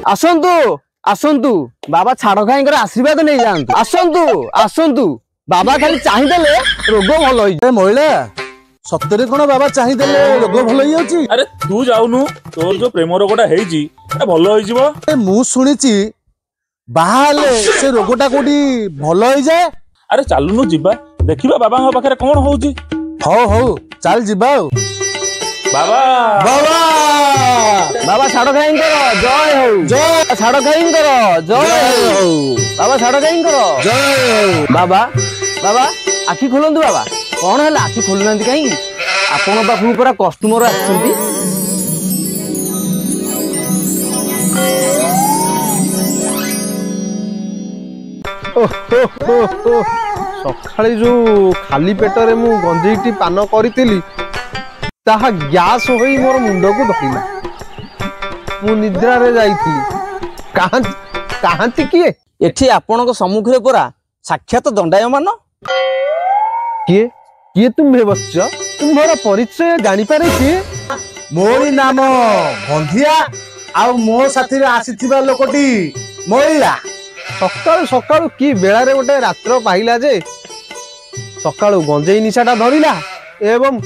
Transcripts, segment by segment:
आसंतु आसंतु बाबा छाड़ खाई आशीर्वाद नहीं जातु आसंतु आसंतु बाबा खाली चाहिए रोग भल हो महिला सतरे कौन बाबा चाहिए रोग भल हो अरे तू जाऊनु तोर जो प्रेम रोगटा भल हो मु शुणी बाहले से रोगटा कोडी भल हो जाए। अरे चलुनु जीवा देखिबा बाबा पाखे कौन होउची। हो हो चल जीवा बाबा बाबा बाबा छाड़ खाई जय हो जय छाड़ खाई जय हो बाबा छाड़ खाई जय बाबा बाबा आखि खोलंतु बाबा कौन है आखि खोलुना कहीं आपण पाखु पूरा कस्टमर आछंती सकाଳେ जो खाली पेटरे मु गंजेईटी पान करी ताहा ग्यास होई मोर मुंड को धरिला मु निद्रा रे जाईथी कहांती किए एठी आपणक सम्मुखरे पूरा साक्षात दंडायमान किए किए तुम्हें बच्च तुम्हारा परिचय जानी पारे किए मोरी नाम गंधिया आ मो साथी रे आसीथिबा लोकटी महिला सकाळु सकाळु की बेला रे गोटे रात्र पाइला जे सकाळु गंजेई निशाटा धरिला एवं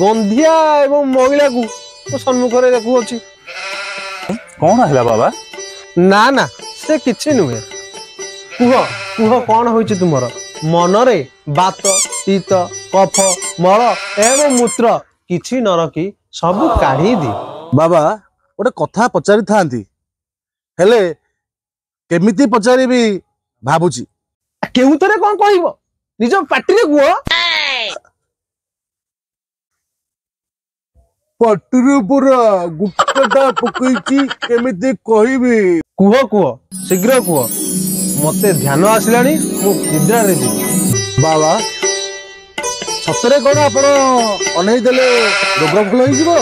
गंधिया एवं महिला को सम्मुख रे देखु अछि कौन है बाबा ना ना से किछि नुहे कुह कुह कौन होइछि तुमर मनरे बात पीत कफ मल एवं मूत्र किछि न रखी सब काढ़ी दी। बाबा गोटे कथा पचारि थांती हेले केमिति पचारिबी भाबुची केउतरे कौन कहइबो निज पाटी रे कुह पटरू पूरा गुप्तटा पकईची केमिति कहबी कुह कुह शीघ्र कुह मते ध्यान आसिलानी मु निद्रा रे जी बाबा सतरे कौन आपण अनई देले रोग भल हो जिवो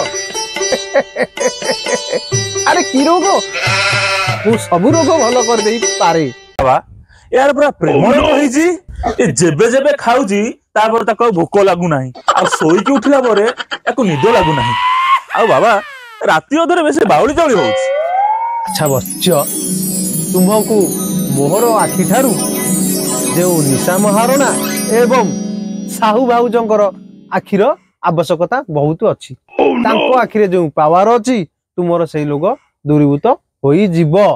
अरे की रोग मु सब रोग भल कर देई पारे बाबा यार पूरा प्रेम रोग होईची ए जेबे जेबे खाउची तापर ताको भोक लागु नाही आ सोई के उठिला परे एको निद लागु नाही आ बाबा राती अधरे बेसे बाउली चली होउची। अच्छा बच्च तुमको मोहर आखि ठारू जो निशा महारणा एवं साहू भाऊजंकर आखिर आवश्यकता बहुत अच्छी तांको आखिरे जो पावर अच्छी तुमर से लोग दूरीभूत होई जीवो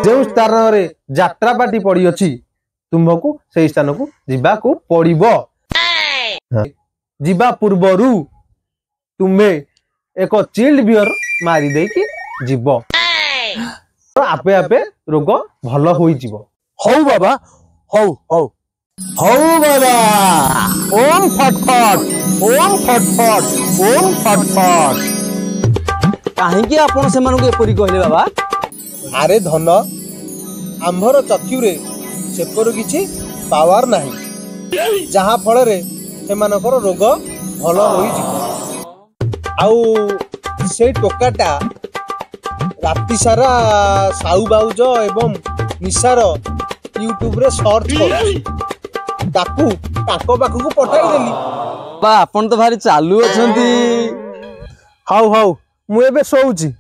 जो स्थान रे यात्रा पार्टी पड़ी अच्छी तुमको से स्थान को जीवा को पड़िबो जीवा पूर्वरु तुम्हे एक चिल्ड बियर मारी दे कि जीव आपे आपे रोग भल हो हौ बाबा हौ हौ हौ बाबा ओम फटफट ओम फटफट ओम फटफट कहीं आपण से एपरी कहले बाबा अरे धन आंभर चक्षुरे सेपर किछि पावर नाही जहाँ फल रे सेमानकर रोग भल हो आउ से टोकाटा राति सारा साहू बाउज एवं निशार यूट्यूब रे सर्च कर ताकू ताको पाखु पठाई देली बा आपण तो भारी चालू अछंती हाउ हाउ मु एबे सोउची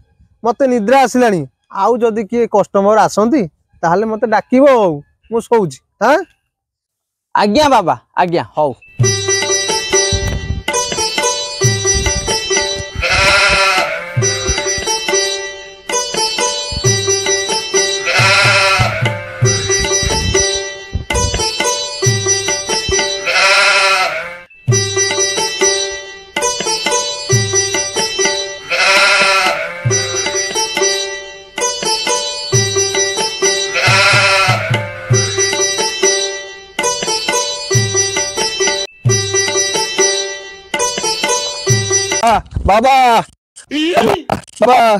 मते निद्रा आसिलानी आउ जदी किए कस्टमर आसंती ताहले मते डाकिबो मु सोउची हां आज्ञा बाबा आज्ञा हौ बाबा बाबा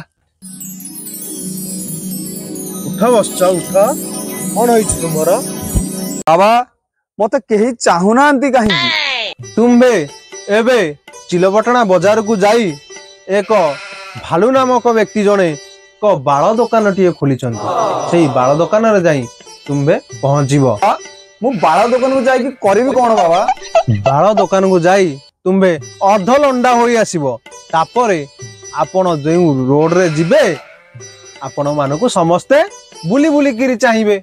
उठ बस उठ कौन होइछ तुमर बाबा मते केही चाहुना अंती कहीं तुम्बे एबे चिलपटना बाजार को जाई एक भालू नामक व्यक्ति जने को बाल दुकान टीए खोलिचंती सेही बाल दुकान रे जाई तुम्बे पहुंचीबो मु बाल दुकान को जाई कि करबी कोन बाबा बाल दुकान को जाई तुम्बे अर्ध लंडा होई आसीबो तापरे आपण जो रोड रे जिबे आपण मानकु समस्ते बुली बुली किरी चाहिए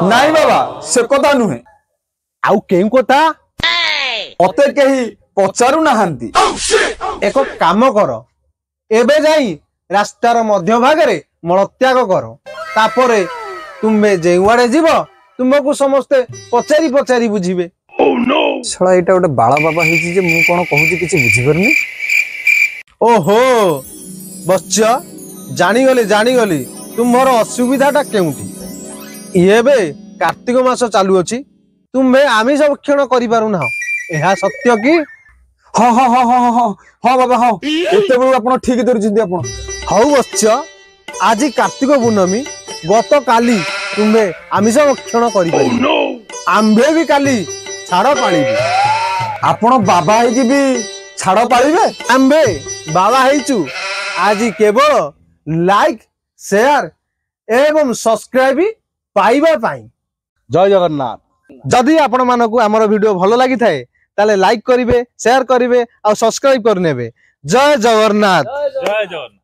नाई बाबा से कथा नुहे आउ केउ कोता मते केही पचारू नाहांती एक काम कर एबे जाई रास्तार मध्य भागरे मलत्याग कर तापरे तुमे जेउआडे जीव तुमको समस्ते पचारी पचारी बुझिबे छड़ा एटा गोटे बाला बाबा हेची जे मु कोन कहूची किछि बुझि परनी ओहो बच्च जानी गली तुम्हार असुविधाटा केउठी एबे कार्तिक मास चालू अछि तुम्हे आमिष भक्षण करि पारु ना एहा सत्य कि हां हां हां हां हां हां बाबा हां एते बेलु आपण ठीक धरछिंदी आपण हौ बच्च आज कार्तिक पूर्णमी गत काली तुम्हे आमिष भक्षण करि पारि आम्भे भी काली छाड़ पाळिबी आपण बाबा हेकी भी छाड़ पाळिबे आम्भे बाबा हेचु आज केवल लाइक शेयर एवं सब्सक्राइब पाइबा पाई जय जगन्नाथ जदि आपण मानकु हमर वीडियो भलो लागि थाए ताले लाइक करिवे शेयर करिवे आ सब्सक्राइब करनेबे जय जगन्नाथ जय जगन्नाथ।